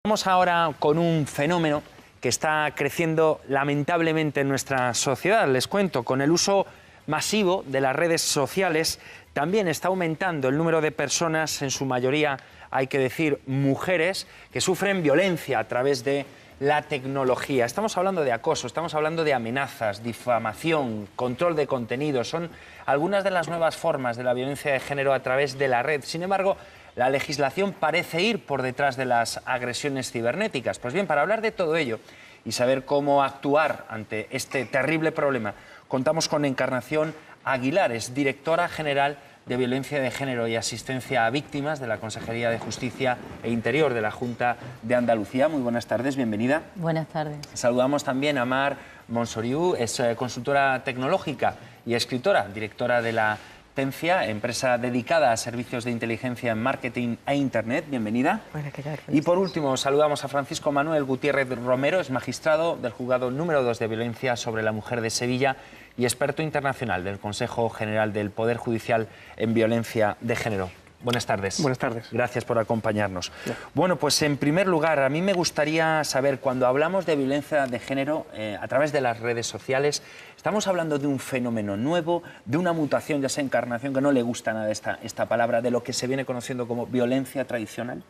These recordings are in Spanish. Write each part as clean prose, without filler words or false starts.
Vamos ahora con un fenómeno que está creciendo lamentablemente en nuestra sociedad. Les cuento, con el uso masivo de las redes sociales también está aumentando el número de personas, en su mayoría hay que decir mujeres, que sufren violencia a través de la tecnología. Estamos hablando de acoso, estamos hablando de amenazas, difamación, control de contenidos. Son algunas de las nuevas formas de la violencia de género a través de la red. Sin embargo, la legislación parece ir por detrás de las agresiones cibernéticas. Pues bien, para hablar de todo ello y saber cómo actuar ante este terrible problema, contamos con Encarnación Aguilar, es directora general de Violencia de Género y Asistencia a Víctimas de la Consejería de Justicia e Interior de la Junta de Andalucía. Muy buenas tardes, bienvenida. Buenas tardes. Saludamos también a Mar Monsoriu, es consultora tecnológica y escritora, directora de la Tencia, empresa dedicada a servicios de inteligencia en marketing e internet. Bienvenida. Hola, ¿qué tal? Y por último, saludamos a Francisco Manuel Gutiérrez Romero, es magistrado del Juzgado número 2 de Violencia sobre la Mujer de Sevilla y experto internacional del Consejo General del Poder Judicial en Violencia de Género. Buenas tardes. Buenas tardes. Gracias por acompañarnos. Bueno, pues en primer lugar, a mí me gustaría saber, cuando hablamos de violencia de género a través de las redes sociales, ¿estamos hablando de un fenómeno nuevo, de una mutación, ya sea Encarnación, que no le gusta nada esta palabra, de lo que se viene conociendo como violencia tradicional?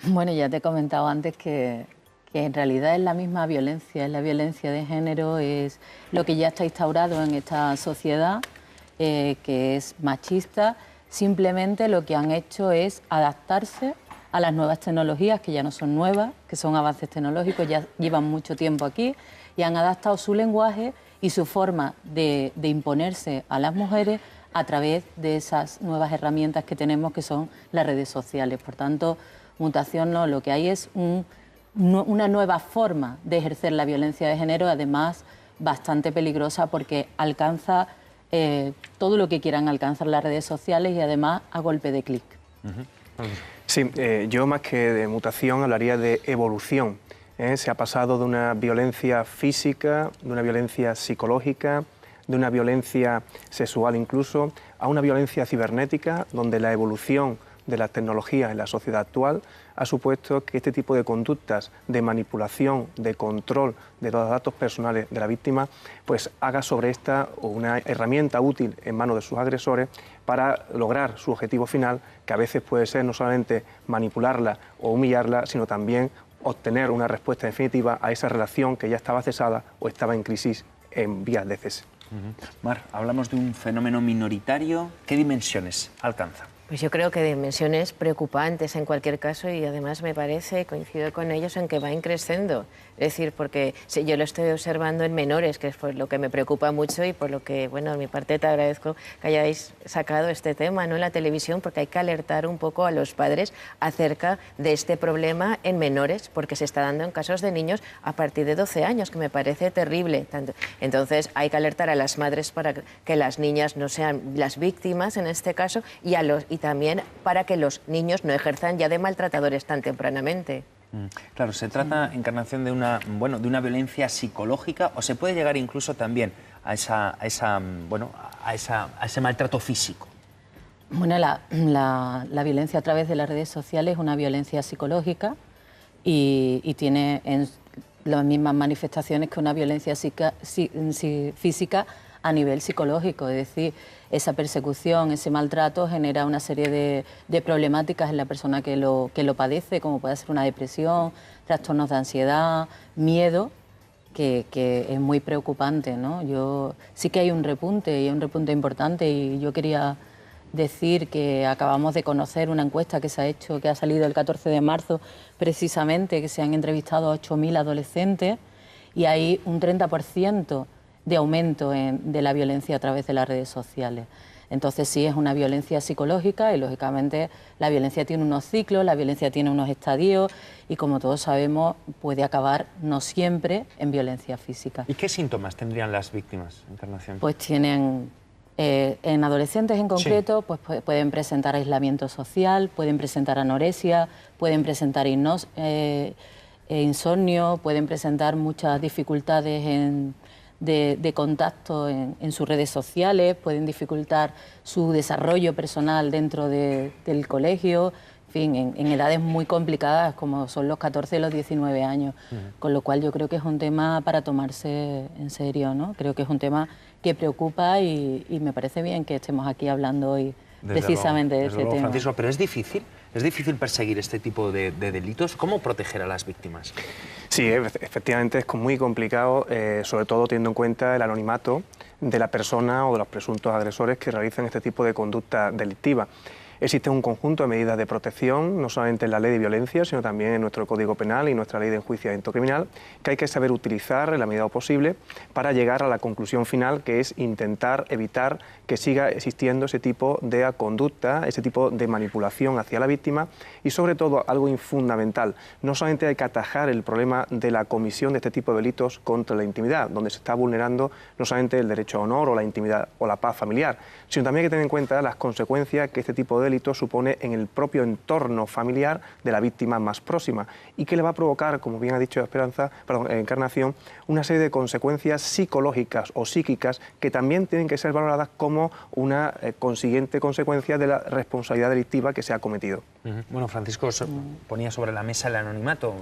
Bueno, ya te he comentado antes que en realidad es la misma violencia, es la violencia de género, es lo que ya está instaurado en esta sociedad, que es machista. Simplemente lo que han hecho es adaptarse a las nuevas tecnologías, que ya no son nuevas, que son avances tecnológicos, ya llevan mucho tiempo aquí, y han adaptado su lenguaje y su forma de imponerse a las mujeres a través de esas nuevas herramientas que tenemos, que son las redes sociales. Por tanto, mutación no, lo que hay es una nueva forma de ejercer la violencia de género, además bastante peligrosa porque alcanza todo lo que quieran alcanzar las redes sociales y además a golpe de clic. Sí, yo más que de mutación hablaría de evolución. Se ha pasado de una violencia física, de una violencia psicológica, de una violencia sexual incluso, a una violencia cibernética, donde la evolución de las tecnologías en la sociedad actual ha supuesto que este tipo de conductas de manipulación, de control de los datos personales de la víctima, pues haga sobre esta una herramienta útil en manos de sus agresores para lograr su objetivo final, que a veces puede ser no solamente manipularla o humillarla, sino también obtener una respuesta definitiva a esa relación que ya estaba cesada o estaba en crisis en vías de cese. Mar, hablamos de un fenómeno minoritario. ¿Qué dimensiones alcanza? Pues yo creo que dimensiones preocupantes en cualquier caso, y además me parece, coincido con ellos, en que va increciendo. Es decir, porque yo lo estoy observando en menores, que es por lo que me preocupa mucho y por lo que, bueno, de mi parte te agradezco que hayáis sacado este tema, ¿no?, en la televisión, porque hay que alertar un poco a los padres acerca de este problema en menores, porque se está dando en casos de niños a partir de 12 años, que me parece terrible. Entonces hay que alertar a las madres para que las niñas no sean las víctimas en este caso y también para que los niños no ejerzan ya de maltratadores tan tempranamente. Claro, se trata, Encarnación, de una violencia psicológica, o se puede llegar incluso también a ese maltrato físico. Bueno, la violencia a través de las redes sociales es una violencia psicológica y tiene las mismas manifestaciones que una violencia física a nivel psicológico, es decir, esa persecución, ese maltrato genera una serie de problemáticas en la persona que lo padece, como puede ser una depresión, trastornos de ansiedad, miedo, que es muy preocupante, ¿no? Sí que hay un repunte, y un repunte importante, y yo quería decir que acabamos de conocer una encuesta que se ha hecho, que ha salido el 14 de marzo, precisamente, que se han entrevistado a 8.000 adolescentes, y hay un 30% de aumento de la violencia a través de las redes sociales. Entonces sí, es una violencia psicológica y lógicamente la violencia tiene unos ciclos, la violencia tiene unos estadios y, como todos sabemos, puede acabar no siempre en violencia física. ¿Y qué síntomas tendrían las víctimas, Encarnación? Pues tienen, en adolescentes en concreto, sí, pues pueden presentar aislamiento social, pueden presentar anorexia, pueden presentar insomnio, pueden presentar muchas dificultades de contacto en sus redes sociales, pueden dificultar su desarrollo personal dentro del colegio, en fin, en edades muy complicadas como son los 14 y los 19 años, con lo cual yo creo que es un tema para tomarse en serio, ¿no? Creo que es un tema que preocupa y me parece bien que estemos aquí hablando hoy precisamente de ese tema. Francisco, pero es difícil perseguir este tipo de delitos. ¿Cómo proteger a las víctimas? Sí, efectivamente es muy complicado, sobre todo teniendo en cuenta el anonimato de la persona o de los presuntos agresores que realizan este tipo de conducta delictiva. Existe un conjunto de medidas de protección, no solamente en la ley de violencia, sino también en nuestro Código Penal y nuestra ley de enjuiciamiento criminal, que hay que saber utilizar en la medida posible para llegar a la conclusión final, que es intentar evitar que siga existiendo ese tipo de conducta, ese tipo de manipulación hacia la víctima y, sobre todo, algo fundamental, no solamente hay que atajar el problema de la comisión de este tipo de delitos contra la intimidad, donde se está vulnerando no solamente el derecho a honor o la intimidad o la paz familiar, sino también hay que tener en cuenta las consecuencias que este tipo de delito supone en el propio entorno familiar de la víctima más próxima y que le va a provocar, como bien ha dicho Encarnación, una serie de consecuencias psicológicas o psíquicas que también tienen que ser valoradas como una consiguiente consecuencia de la responsabilidad delictiva que se ha cometido. Bueno, Francisco ponía sobre la mesa el anonimato,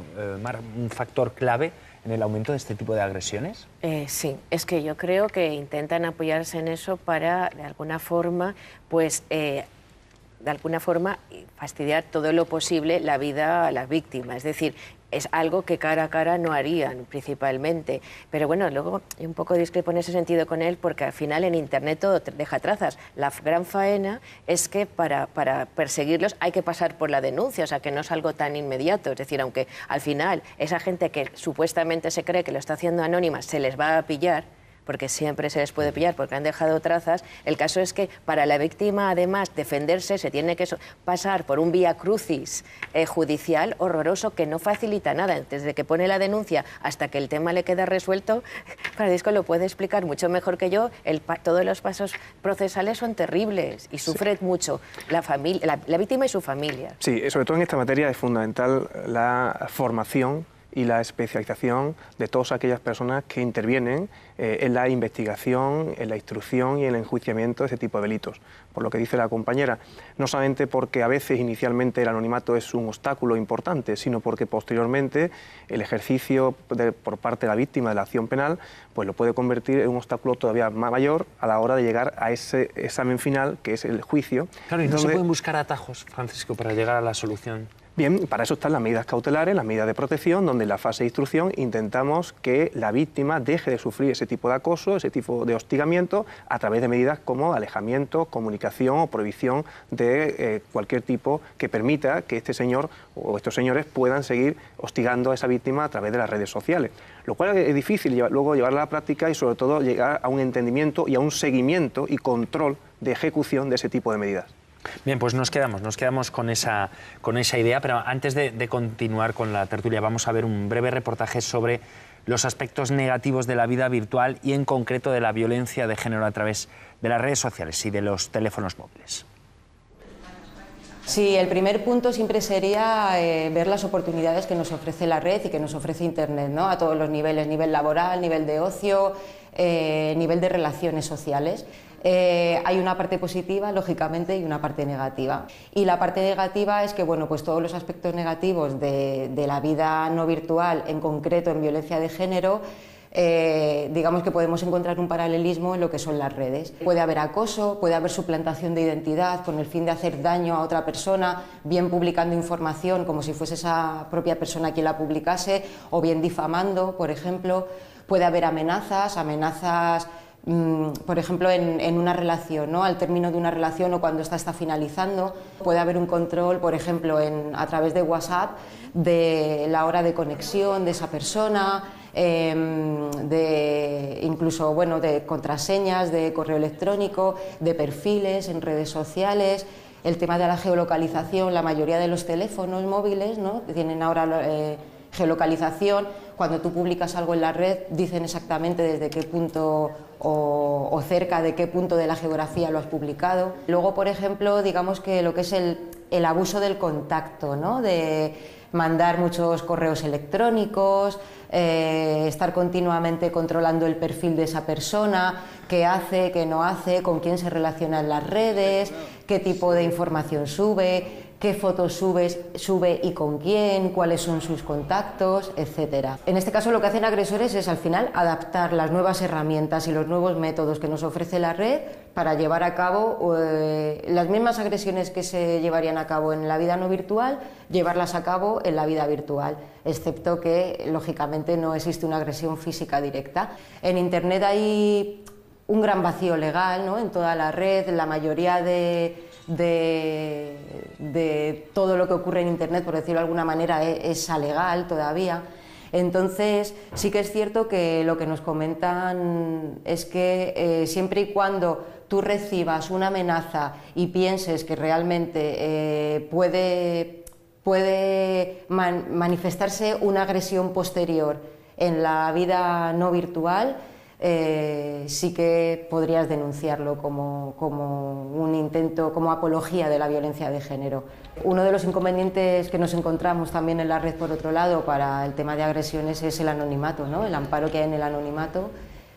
un factor clave en el aumento de este tipo de agresiones. Sí, es que yo creo que intentan apoyarse en eso para, de alguna forma, fastidiar todo lo posible la vida a la víctima. Es decir, es algo que cara a cara no harían principalmente. Pero bueno, luego un poco discrepo en ese sentido con él, porque al final en Internet todo deja trazas. La gran faena es que para perseguirlos hay que pasar por la denuncia, o sea que no es algo tan inmediato. Es decir, aunque al final esa gente que supuestamente se cree que lo está haciendo anónima se les va a pillar, porque siempre se les puede pillar porque han dejado trazas. El caso es que para la víctima, además, defenderse se tiene que pasar por un vía crucis judicial horroroso que no facilita nada. Desde que pone la denuncia hasta que el tema le queda resuelto, Francisco lo puede explicar mucho mejor que yo. Todos los pasos procesales son terribles y sufre mucho la víctima y su familia. Sí, sobre todo en esta materia es fundamental la formación y la especialización de todas aquellas personas que intervienen en la investigación, en la instrucción y en el enjuiciamiento de ese tipo de delitos. Por lo que dice la compañera, no solamente porque a veces inicialmente el anonimato es un obstáculo importante, sino porque posteriormente el ejercicio por parte de la víctima de la acción penal pues lo puede convertir en un obstáculo todavía mayor a la hora de llegar a ese examen final, que es el juicio. Claro, y no se pueden buscar atajos, Francisco, para llegar a la solución. Bien, para eso están las medidas cautelares, las medidas de protección, donde en la fase de instrucción intentamos que la víctima deje de sufrir ese tipo de acoso, ese tipo de hostigamiento, a través de medidas como alejamiento, comunicación o prohibición de cualquier tipo que permita que este señor o estos señores puedan seguir hostigando a esa víctima a través de las redes sociales. Lo cual es difícil luego llevarla a la práctica y sobre todo llegar a un entendimiento y a un seguimiento y control de ejecución de ese tipo de medidas. Bien, pues nos quedamos con esa idea, pero antes de continuar con la tertulia vamos a ver un breve reportaje sobre los aspectos negativos de la vida virtual y en concreto de la violencia de género a través de las redes sociales y de los teléfonos móviles. Sí, el primer punto siempre sería ver las oportunidades que nos ofrece la red y que nos ofrece Internet, ¿no? A todos los niveles, nivel laboral, nivel de ocio, nivel de relaciones sociales. Hay una parte positiva, lógicamente, y una parte negativa. Y la parte negativa es que, bueno, pues todos los aspectos negativos de la vida no virtual, en concreto en violencia de género, digamos que podemos encontrar un paralelismo en lo que son las redes. Puede haber acoso, puede haber suplantación de identidad con el fin de hacer daño a otra persona, bien publicando información como si fuese esa propia persona quien la publicase, o bien difamando, por ejemplo. Puede haber amenazas, por ejemplo, en una relación, ¿no? Al término de una relación o cuando esta está finalizando, puede haber un control, por ejemplo, a través de WhatsApp, de la hora de conexión de esa persona, incluso bueno, de contraseñas, de correo electrónico, de perfiles en redes sociales. El tema de la geolocalización, la mayoría de los teléfonos móviles, ¿no? Tienen ahora geolocalización. Cuando tú publicas algo en la red, dicen exactamente desde qué punto o cerca de qué punto de la geografía lo has publicado. Luego, por ejemplo, digamos que lo que es el abuso del contacto, ¿no? De mandar muchos correos electrónicos, estar continuamente controlando el perfil de esa persona, qué hace, qué no hace, con quién se relaciona en las redes, qué tipo de información sube, qué fotos sube y con quién, cuáles son sus contactos, etc. En este caso lo que hacen agresores es al final adaptar las nuevas herramientas y los nuevos métodos que nos ofrece la red para llevar a cabo las mismas agresiones que se llevarían a cabo en la vida no virtual, llevarlas a cabo en la vida virtual, excepto que lógicamente no existe una agresión física directa. En Internet hay un gran vacío legal, ¿no? En toda la red, la mayoría de todo lo que ocurre en Internet, por decirlo de alguna manera, es alegal todavía. Entonces, sí que es cierto que lo que nos comentan es que siempre y cuando tú recibas una amenaza y pienses que realmente puede manifestarse una agresión posterior en la vida no virtual, sí que podrías denunciarlo como un intento, como apología de la violencia de género. Uno de los inconvenientes que nos encontramos también en la red, por otro lado, para el tema de agresiones es el anonimato, ¿no? El amparo que hay en el anonimato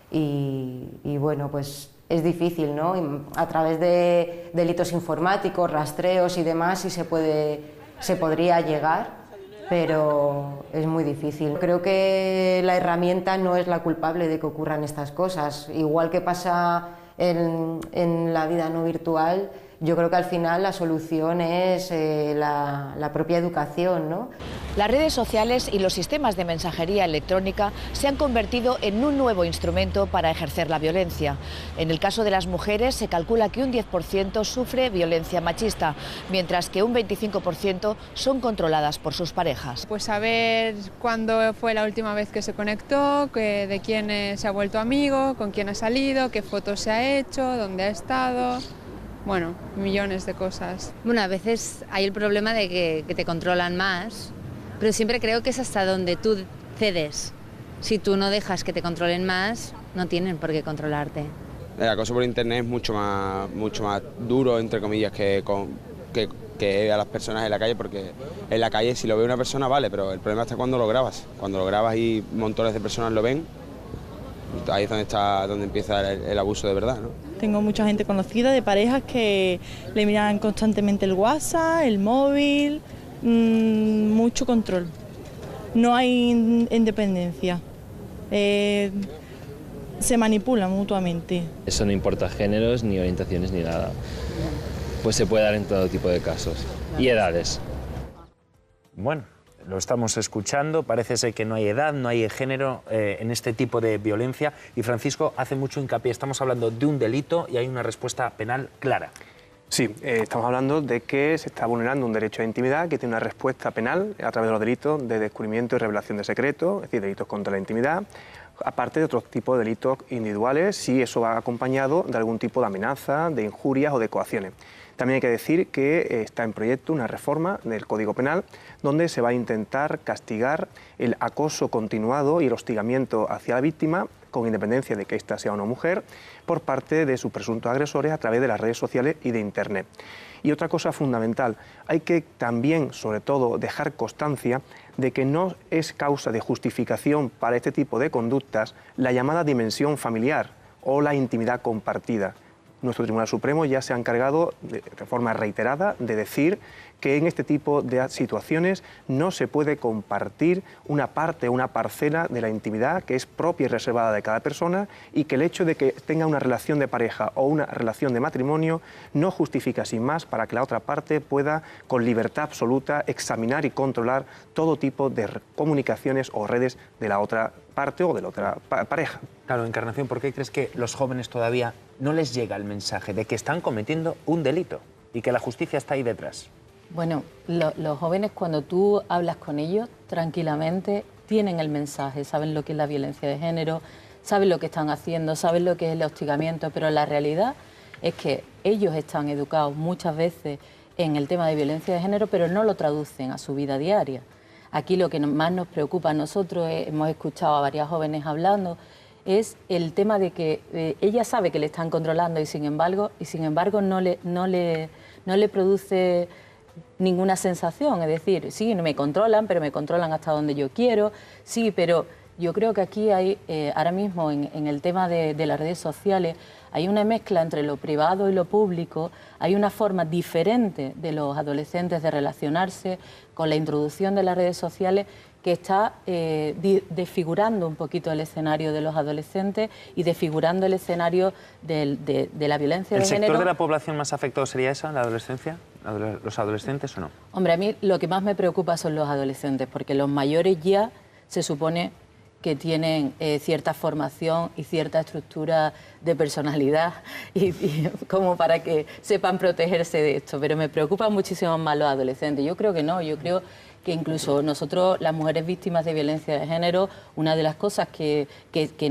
y bueno, pues es difícil, ¿no? A través de delitos informáticos, rastreos y demás, sí se podría llegar, pero es muy difícil. Creo que la herramienta no es la culpable de que ocurran estas cosas. Igual que pasa en la vida no virtual, yo creo que al final la solución es la propia educación, ¿no? Las redes sociales y los sistemas de mensajería electrónica se han convertido en un nuevo instrumento para ejercer la violencia. En el caso de las mujeres se calcula que un 10% sufre violencia machista, mientras que un 25% son controladas por sus parejas. Pues saber cuándo fue la última vez que se conectó, de quién se ha vuelto amigo, con quién ha salido, qué fotos se ha hecho, dónde ha estado. Bueno, millones de cosas. Bueno, a veces hay el problema de que te controlan más, pero siempre creo que es hasta donde tú cedes. Si tú no dejas que te controlen más, no tienen por qué controlarte. El acoso por internet es mucho más duro, entre comillas, que a las personas en la calle, porque en la calle si lo ve una persona vale, pero el problema está cuando lo grabas. Cuando lo grabas y montones de personas lo ven, ahí es donde empieza el abuso de verdad, ¿no? Tengo mucha gente conocida de parejas que le miran constantemente el WhatsApp, el móvil, mucho control. No hay independencia. Se manipulan mutuamente. Eso no importa géneros, ni orientaciones, ni nada. Pues se puede dar en todo tipo de casos. Y edades. Bueno, lo estamos escuchando, parece ser que no hay edad, no hay género en este tipo de violencia y Francisco hace mucho hincapié, estamos hablando de un delito y hay una respuesta penal clara. Sí, estamos hablando de que se está vulnerando un derecho de intimidad que tiene una respuesta penal a través de los delitos de descubrimiento y revelación de secretos, es decir, delitos contra la intimidad, aparte de otros tipos de delitos individuales, si eso va acompañado de algún tipo de amenaza, de injurias o de coacciones. También hay que decir que está en proyecto una reforma del Código Penal donde se va a intentar castigar el acoso continuado y el hostigamiento hacia la víctima, con independencia de que ésta sea una mujer, por parte de sus presuntos agresores a través de las redes sociales y de Internet. Y otra cosa fundamental, hay que también, sobre todo, dejar constancia de que no es causa de justificación para este tipo de conductas la llamada dimensión familiar o la intimidad compartida. Nuestro Tribunal Supremo ya se ha encargado de forma reiterada de decir que en este tipo de situaciones no se puede compartir una parte, una parcela de la intimidad que es propia y reservada de cada persona y que el hecho de que tenga una relación de pareja o una relación de matrimonio no justifica sin más para que la otra parte pueda con libertad absoluta examinar y controlar todo tipo de comunicaciones o redes de la otra parte o de la otra pareja. Claro, Encarnación, ¿por qué crees que los jóvenes todavía no les llega el mensaje de que están cometiendo un delito y que la justicia está ahí detrás? Bueno, los jóvenes cuando tú hablas con ellos tranquilamente tienen el mensaje, saben lo que es la violencia de género, saben lo que están haciendo, saben lo que es el hostigamiento, pero la realidad es que ellos están educados muchas veces en el tema de violencia de género, pero no lo traducen a su vida diaria. Aquí lo que más nos preocupa a nosotros, hemos escuchado a varias jóvenes hablando, es el tema de que ella sabe que le están controlando y sin embargo no le produce ninguna sensación. Es decir, sí, me controlan, pero me controlan hasta donde yo quiero, sí, pero Yo creo que aquí hay, ahora mismo en el tema de las redes sociales, hay una mezcla entre lo privado y lo público, hay una forma diferente de los adolescentes de relacionarse con la introducción de las redes sociales que está desfigurando un poquito el escenario de los adolescentes y desfigurando el escenario de la violencia de género. ¿El sector de la población más afectado sería esa, la adolescencia? ¿Los adolescentes o no? Hombre, a mí lo que más me preocupa son los adolescentes, porque los mayores ya se supone que tienen cierta formación y cierta estructura de personalidad y como para que sepan protegerse de esto, pero me preocupan muchísimo más los adolescentes. Yo creo que no, yo creo que incluso nosotros, las mujeres víctimas de violencia de género, una de las cosas que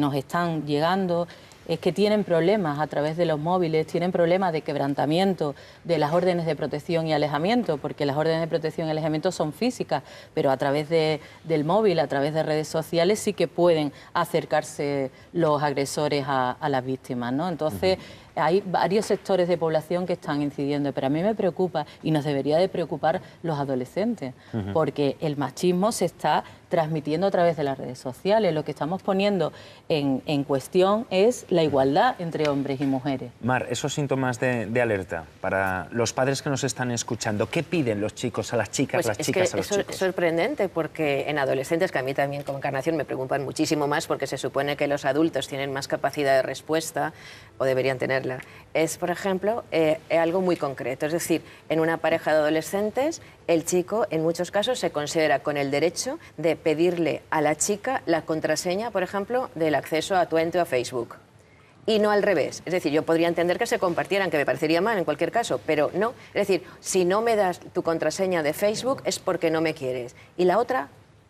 nos están llegando es que tienen problemas a través de los móviles, tienen problemas de quebrantamiento de las órdenes de protección y alejamiento, porque las órdenes de protección y alejamiento son físicas, pero a través del móvil, a través de redes sociales, sí que pueden acercarse los agresores a las víctimas, ¿no? Entonces, hay varios sectores de población que están incidiendo, pero a mí me preocupa y nos debería de preocupar los adolescentes, porque el machismo se está transmitiendo a través de las redes sociales. Lo que estamos poniendo en cuestión es la igualdad entre hombres y mujeres. Mar, esos síntomas de alerta para los padres que nos están escuchando, ¿qué piden los chicos a las chicas, pues las chicas a los chicos? Es sorprendente porque en adolescentes, que a mí también como Encarnación me preocupan muchísimo más porque se supone que los adultos tienen más capacidad de respuesta o deberían tenerla, es, por ejemplo, algo muy concreto. Es decir, en una pareja de adolescentes, el chico en muchos casos se considera con el derecho de pedirle a la chica la contraseña, por ejemplo, del acceso a tu ente o a Facebook. Y no al revés. Es decir, yo podría entender que se compartieran, que me parecería mal en cualquier caso, pero no. Es decir, si no me das tu contraseña de Facebook es porque no me quieres. Y la otra,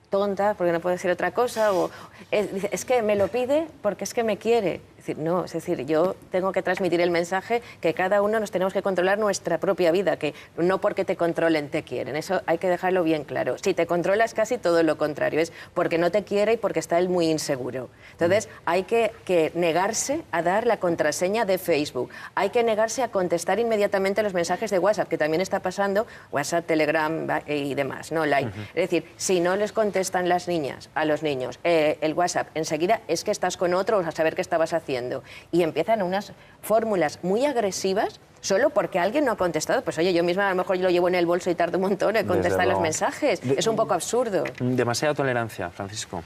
tonta, porque no puede ser otra cosa, o es que me lo pide porque es que me quiere. Es decir, no, es decir, yo tengo que transmitir el mensaje que cada uno nos tenemos que controlar nuestra propia vida, que no porque te controlen te quieren. Eso hay que dejarlo bien claro. Si te controlas, casi todo lo contrario, es porque no te quiere y porque está él muy inseguro. Entonces, hay que negarse a dar la contraseña de Facebook, hay que negarse a contestar inmediatamente los mensajes de WhatsApp, que también está pasando, WhatsApp, Telegram y demás, ¿no? Line. Es decir, si no les contestan las niñas a los niños el WhatsApp, enseguida es que estás con otro, a saber qué estabas haciendo. Y empiezan unas fórmulas muy agresivas solo porque alguien no ha contestado. Pues oye, yo misma a lo mejor lo llevo en el bolso y tardo un montón en contestar los mensajes. Es un poco absurdo. Demasiada tolerancia, Francisco.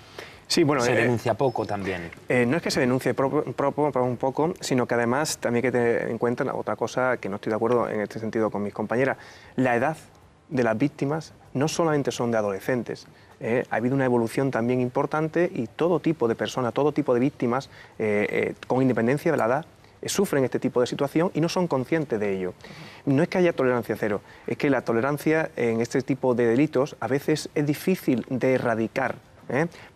Sí, bueno, se denuncia poco también. No es que se denuncie un poco, sino que además también hay que tener en cuenta otra cosa que no estoy de acuerdo en este sentido con mis compañeras. La edad de las víctimas no solamente son de adolescentes. Ha habido una evolución también importante y todo tipo de personas, todo tipo de víctimas, con independencia de la edad, sufren este tipo de situación y no son conscientes de ello. No es que haya tolerancia cero, es que la tolerancia en este tipo de delitos a veces es difícil de erradicar,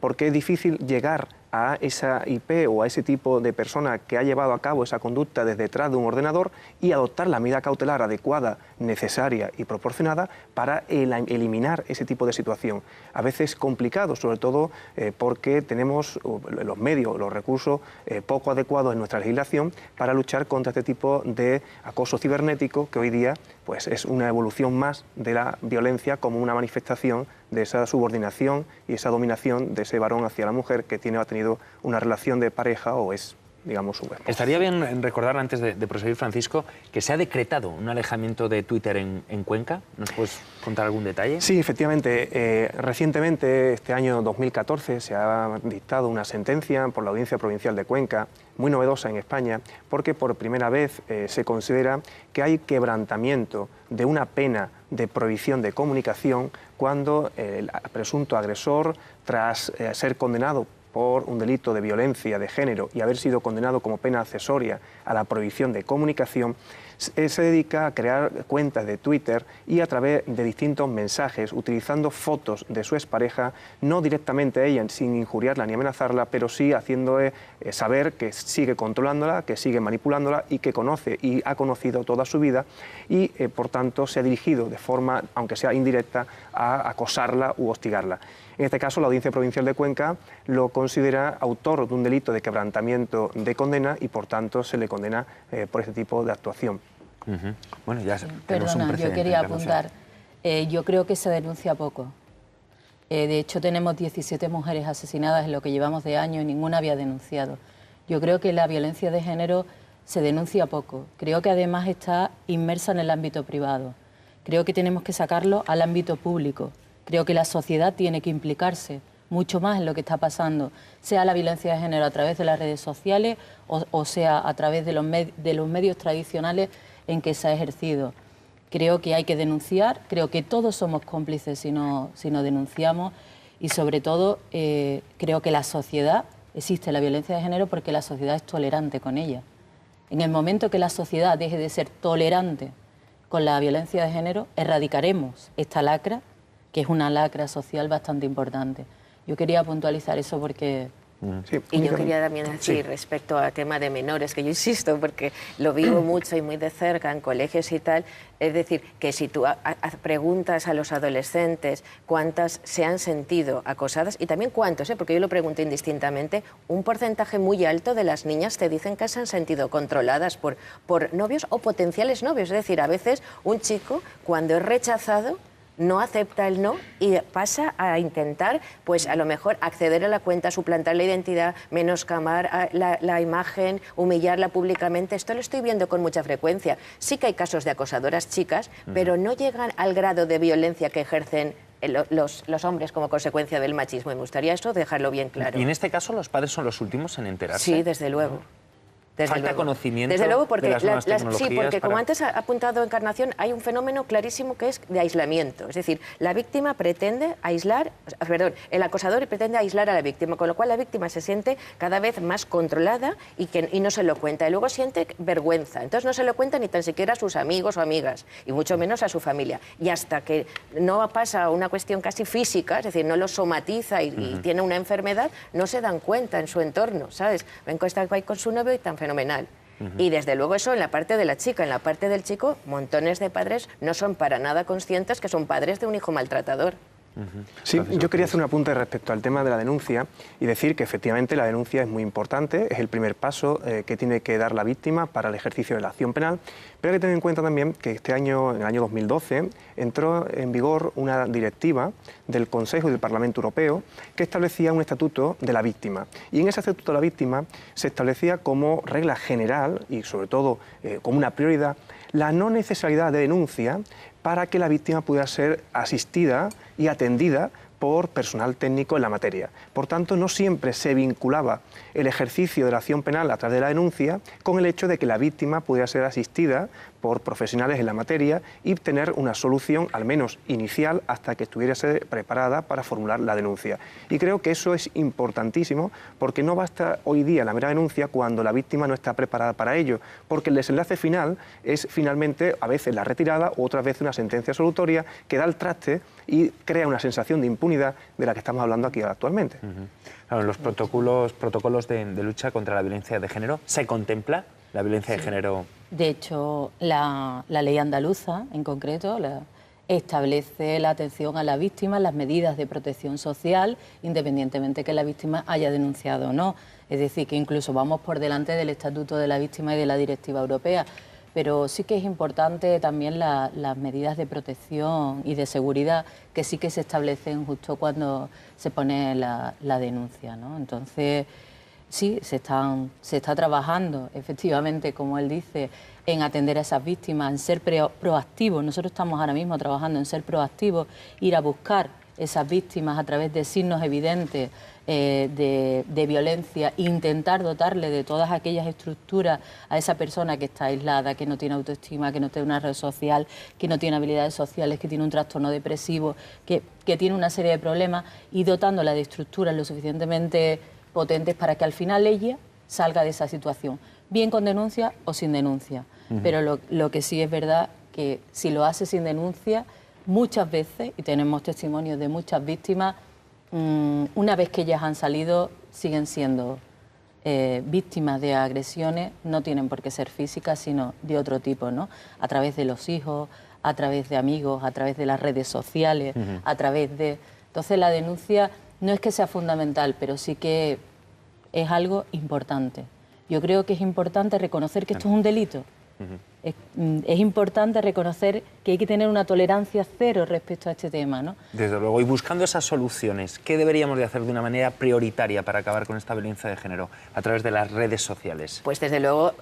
porque es difícil llegar a esa IP o a ese tipo de persona que ha llevado a cabo esa conducta desde detrás de un ordenador y adoptar la medida cautelar adecuada, necesaria y proporcionada para eliminar ese tipo de situación. A veces complicado, sobre todo porque tenemos los medios, los recursos poco adecuados en nuestra legislación para luchar contra este tipo de acoso cibernético que hoy día pues, es una evolución más de la violencia como una manifestación de esa subordinación y esa dominación de ese varón hacia la mujer que ha tenido una relación de pareja o es, digamos, su esposa. Estaría bien recordar, antes de proseguir, Francisco, que se ha decretado un alejamiento de Twitter en Cuenca. ¿Nos puedes contar algún detalle? Sí, efectivamente. Recientemente, este año 2014, se ha dictado una sentencia por la Audiencia Provincial de Cuenca, muy novedosa en España, porque por primera vez se considera que hay quebrantamiento de una pena de prohibición de comunicación cuando el presunto agresor, tras ser condenado por un delito de violencia de género y haber sido condenado como pena accesoria a la prohibición de comunicación, se dedica a crear cuentas de Twitter y a través de distintos mensajes, utilizando fotos de su expareja, no directamente a ella, sin injuriarla ni amenazarla, pero sí haciéndole saber que sigue controlándola, que sigue manipulándola y que conoce y ha conocido toda su vida y, por tanto, se ha dirigido de forma, aunque sea indirecta, a acosarla u hostigarla. En este caso, la Audiencia Provincial de Cuenca lo considera autor de un delito de quebrantamiento de condena y, por tanto, se le condena por este tipo de actuación. Bueno, ya Perdona, yo quería apuntar. Yo creo que se denuncia poco. De hecho, tenemos 17 mujeres asesinadas en lo que llevamos de año y ninguna había denunciado. Yo creo que la violencia de género se denuncia poco. Creo que además está inmersa en el ámbito privado. Creo que tenemos que sacarlo al ámbito público. Creo que la sociedad tiene que implicarse mucho más en lo que está pasando, sea la violencia de género a través de las redes sociales o sea a través de los medios tradicionales en que se ha ejercido. Creo que hay que denunciar, creo que todos somos cómplices si no denunciamos y sobre todo creo que la sociedad, existe la violencia de género porque la sociedad es tolerante con ella. En el momento que la sociedad deje de ser tolerante con la violencia de género, erradicaremos esta lacra, que es una lacra social bastante importante. Yo quería puntualizar eso porque... Sí, y yo quería también decir respecto al tema de menores, que yo insisto porque lo vivo mucho y muy de cerca en colegios y tal, es decir, que si tú preguntas a los adolescentes cuántas se han sentido acosadas, y también cuántos, porque yo lo pregunto indistintamente, un porcentaje muy alto de las niñas te dicen que se han sentido controladas por novios o potenciales novios. Es decir, a veces un chico cuando es rechazado no acepta el no y pasa a intentar, pues a lo mejor acceder a la cuenta, suplantar la identidad, menoscamar la imagen, humillarla públicamente. Esto lo estoy viendo con mucha frecuencia. Sí que hay casos de acosadoras chicas, pero no llegan al grado de violencia que ejercen los hombres como consecuencia del machismo. Y me gustaría esto dejarlo bien claro. Y en este caso los padres son los últimos en enterarse. Sí, desde luego. Falta conocimiento desde luego, porque de las nuevas tecnologías. Sí, porque como antes ha apuntado Encarnación, hay un fenómeno clarísimo que es de aislamiento. Es decir, la víctima pretende aislar, el acosador pretende aislar a la víctima, con lo cual la víctima se siente cada vez más controlada y no se lo cuenta. Y luego siente vergüenza. Entonces no se lo cuenta ni tan siquiera a sus amigos o amigas, y mucho menos a su familia. Y hasta que no pasa una cuestión casi física, es decir, no lo somatiza y tiene una enfermedad, no se dan cuenta en su entorno, ¿sabes? Ven que está con su novio y tan fenomenal. Y desde luego eso en la parte de la chica. En la parte del chico, montones de padres no son para nada conscientes que son padres de un hijo maltratador. Sí, yo quería hacer un apunte respecto al tema de la denuncia y decir que efectivamente la denuncia es muy importante, es el primer paso que tiene que dar la víctima para el ejercicio de la acción penal, pero hay que tener en cuenta también que este año, en el año 2012, entró en vigor una directiva del Consejo y del Parlamento Europeo que establecía un estatuto de la víctima. Y en ese estatuto de la víctima se establecía como regla general y sobre todo como una prioridad la no necesidad de denuncia para que la víctima pueda ser asistida y atendida por personal técnico en la materia. Por tanto, no siempre se vinculaba el ejercicio de la acción penal a través de la denuncia con el hecho de que la víctima pudiera ser asistida por profesionales en la materia y tener una solución, al menos inicial, hasta que estuviese preparada para formular la denuncia. Y creo que eso es importantísimo porque no basta hoy día la mera denuncia cuando la víctima no está preparada para ello, porque el desenlace final es finalmente a veces la retirada o otras veces una sentencia absolutoria que da el traste y crea una sensación de impunidad de la que estamos hablando aquí actualmente. Claro, en los protocolos de lucha contra la violencia de género, ¿se contempla la violencia de género? De hecho, la ley andaluza, en concreto, establece la atención a la víctima, las medidas de protección social, independientemente que la víctima haya denunciado o no. Es decir, que incluso vamos por delante del Estatuto de la Víctima y de la Directiva Europea. Pero sí que es importante también las medidas de protección y de seguridad que sí que se establecen justo cuando se pone la denuncia, ¿no? Entonces, sí, se está trabajando, efectivamente, como él dice, en atender a esas víctimas, en ser proactivos. Nosotros estamos ahora mismo trabajando en ser proactivos, ir a buscar esas víctimas a través de signos evidentes de violencia, intentar dotarle de todas aquellas estructuras a esa persona que está aislada, que no tiene autoestima, que no tiene una red social, que no tiene habilidades sociales, que tiene un trastorno depresivo, que tiene una serie de problemas, y dotándola de estructuras lo suficientemente potentes para que al final ella salga de esa situación, bien con denuncia o sin denuncia. Pero lo que sí es verdad que si lo hace sin denuncia, muchas veces, y tenemos testimonios de muchas víctimas, una vez que ellas han salido, siguen siendo víctimas de agresiones, no tienen por qué ser físicas, sino de otro tipo, ¿no? A través de los hijos, a través de amigos, a través de las redes sociales, a través de... Entonces la denuncia no es que sea fundamental, pero sí que es algo importante. Yo creo que es importante reconocer que esto es un delito. es importante reconocer que hay que tener una tolerancia cero respecto a este tema, ¿no? Desde luego, y buscando esas soluciones, ¿qué deberíamos de hacer de una manera prioritaria para acabar con esta violencia de género a través de las redes sociales? Pues desde luego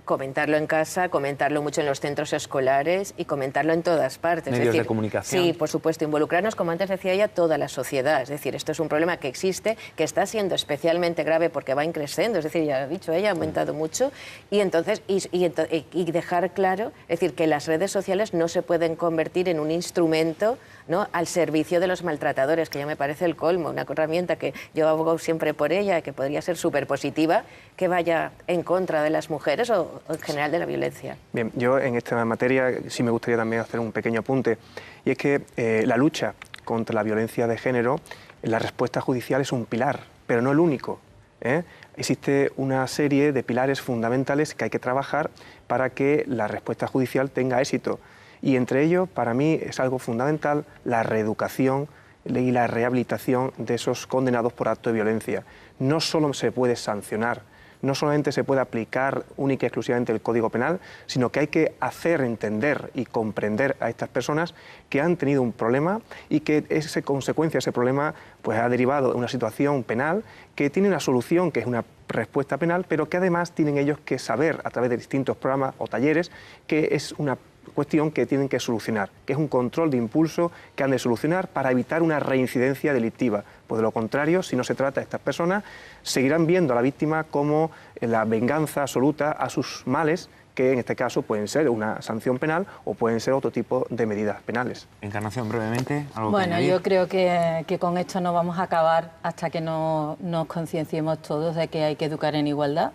comentarlo en casa, comentarlo mucho en los centros escolares y comentarlo en todas partes. Medios de comunicación. Sí, por supuesto, involucrarnos, como antes decía ella, toda la sociedad. Es decir, esto es un problema que existe, que está siendo especialmente grave porque va increciendo, es decir, ya ha dicho ella, ha aumentado mucho, y entonces y dejar claro, es decir, que las redes sociales no se pueden convertir en un instrumento, ¿no?, al servicio de los maltratadores, que ya me parece el colmo, una herramienta que yo abogo siempre por ella, que podría ser súper positiva, que vaya en contra de las mujeres o en general de la violencia. Bien, yo en esta materia sí me gustaría también hacer un pequeño apunte, y es que la lucha contra la violencia de género, la respuesta judicial es un pilar, pero no el único, ¿eh? Existe una serie de pilares fundamentales que hay que trabajar para que la respuesta judicial tenga éxito. Y entre ellos, para mí, es algo fundamental la reeducación y la rehabilitación de esos condenados por acto de violencia. No solo se puede sancionar, no solamente se puede aplicar única y exclusivamente el Código Penal, sino que hay que hacer entender y comprender a estas personas que han tenido un problema y que esa consecuencia, ese problema, pues ha derivado en una situación penal que tiene una solución, que es una respuesta penal, pero que además tienen ellos que saber a través de distintos programas o talleres que es una cuestión que tienen que solucionar, que es un control de impulso que han de solucionar para evitar una reincidencia delictiva. Pues de lo contrario, si no se trata de estas personas, seguirán viendo a la víctima como la venganza absoluta a sus males, que en este caso pueden ser una sanción penal o pueden ser otro tipo de medidas penales. Encarnación, brevemente, ¿algo Bueno, que añadir? yo creo que con esto no vamos a acabar hasta que no nos concienciemos todos de que hay que educar en igualdad,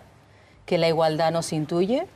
que la igualdad nos intuye,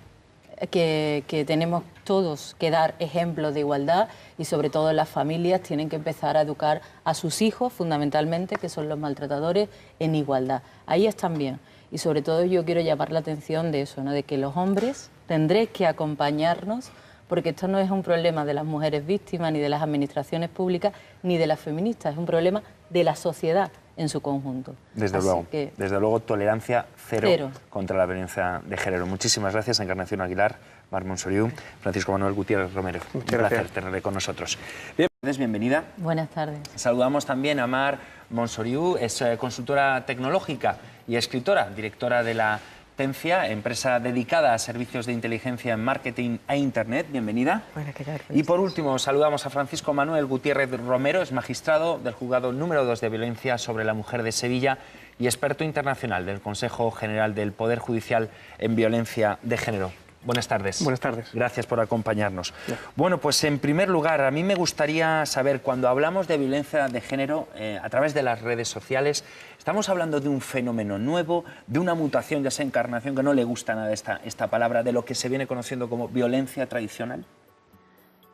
que tenemos todos que dar ejemplos de igualdad y sobre todo las familias tienen que empezar a educar a sus hijos, fundamentalmente, que son los maltratadores, en igualdad. Ahí están bien. Y sobre todo yo quiero llamar la atención de eso, ¿no?, de que los hombres tendréis que acompañarnos, porque esto no es un problema de las mujeres víctimas, ni de las administraciones públicas, ni de las feministas, es un problema de la sociedad en su conjunto. Desde luego, tolerancia cero contra la violencia de género. Muchísimas gracias, Encarnación Aguilar, Mar Monsoriu, Francisco Manuel Gutiérrez Romero. Un placer tenerle con nosotros. Bien, bienvenida. Buenas tardes. Saludamos también a Mar Monsoriu, es consultora tecnológica y escritora, directora de la Tencia, empresa dedicada a servicios de inteligencia en marketing e internet. Bienvenida. Bueno, ¿qué tal? Y por último, saludamos a Francisco Manuel Gutiérrez Romero, es magistrado del Juzgado número 2 de Violencia sobre la Mujer de Sevilla y experto internacional del Consejo General del Poder Judicial en Violencia de Género. Buenas tardes. Buenas tardes. Gracias por acompañarnos. Bueno, pues en primer lugar, a mí me gustaría saber, cuando hablamos de violencia de género a través de las redes sociales, ¿estamos hablando de un fenómeno nuevo, de una mutación, ya sea Encarnación, que no le gusta nada esta palabra, de lo que se viene conociendo como violencia tradicional?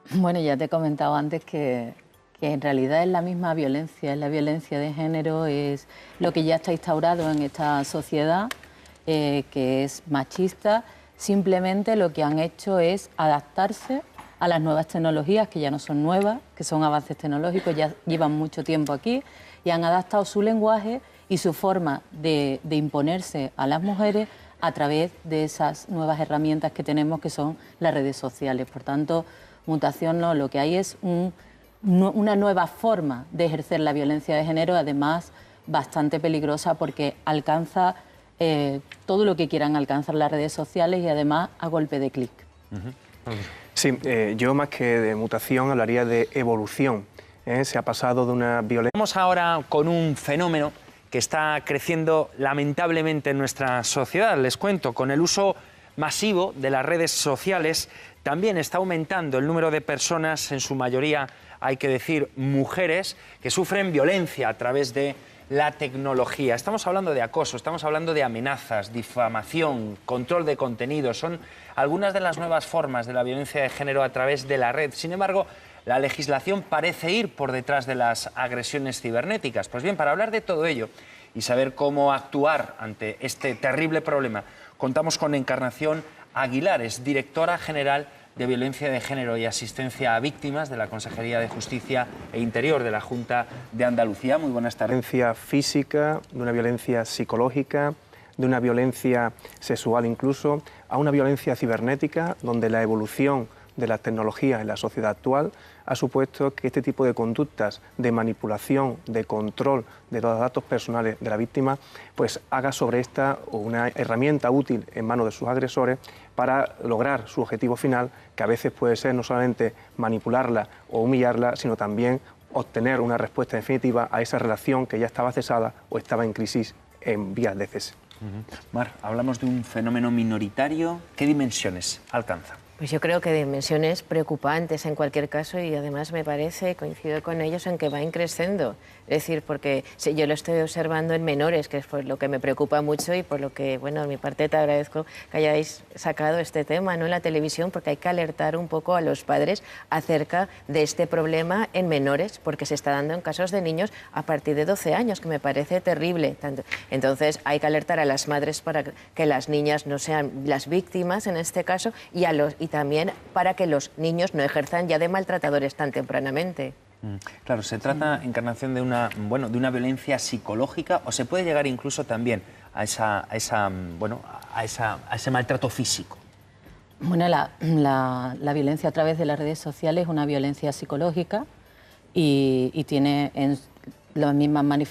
Bueno, ya te he comentado antes que en realidad es la misma violencia, es la violencia de género, es lo que ya está instaurado en esta sociedad, que es machista. Simplemente lo que han hecho es adaptarse a las nuevas tecnologías, que ya no son nuevas, que son avances tecnológicos, ya llevan mucho tiempo aquí, y han adaptado su lenguaje y su forma de imponerse a las mujeres a través de esas nuevas herramientas que tenemos, que son las redes sociales. Por tanto, mutación no, lo que hay es una nueva forma de ejercer la violencia de género, además bastante peligrosa porque alcanza todo lo que quieran alcanzar las redes sociales y además a golpe de clic. Sí, yo más que de mutación hablaría de evolución. Se ha pasado de una violencia... Vamos ahora con un fenómeno que está creciendo lamentablemente en nuestra sociedad. Les cuento, con el uso masivo de las redes sociales también está aumentando el número de personas, en su mayoría, hay que decir, mujeres, que sufren violencia a través de la tecnología. Estamos hablando de acoso, estamos hablando de amenazas, difamación, control de contenidos. Son algunas de las nuevas formas de la violencia de género a través de la red. Sin embargo, la legislación parece ir por detrás de las agresiones cibernéticas. Pues bien, para hablar de todo ello y saber cómo actuar ante este terrible problema, contamos con Encarnación Aguilar, es directora general de Violencia de Género y Asistencia a Víctimas de la Consejería de Justicia e Interior de la Junta de Andalucía. Muy buenas tardes. Violencia física, de una violencia psicológica, de una violencia sexual incluso, a una violencia cibernética, donde la evolución de las tecnologías en la sociedad actual ha supuesto que este tipo de conductas de manipulación, de control de los datos personales de la víctima, pues haga sobre esta una herramienta útil en manos de sus agresores para lograr su objetivo final, que a veces puede ser no solamente manipularla o humillarla, sino también obtener una respuesta definitiva a esa relación que ya estaba cesada o estaba en crisis en vías de cese. Mar, hablamos de un fenómeno minoritario. ¿Qué dimensiones alcanza? Pues yo creo que dimensiones preocupantes en cualquier caso y además me parece, coincido con ellos, en que va increciendo. Es decir, porque yo lo estoy observando en menores, que es por lo que me preocupa mucho y por lo que, bueno, de mi parte te agradezco que hayáis sacado este tema, ¿no?, en la televisión, porque hay que alertar un poco a los padres acerca de este problema en menores, porque se está dando en casos de niños a partir de 12 años, que me parece terrible. Entonces hay que alertar a las madres para que las niñas no sean las víctimas en este caso y también para que los niños no ejerzan ya de maltratadores tan tempranamente. Claro, se trata, Encarnación, de una violencia psicológica, o se puede llegar incluso también a ese maltrato físico. Bueno, la violencia a través de las redes sociales es una violencia psicológica y tiene las mismas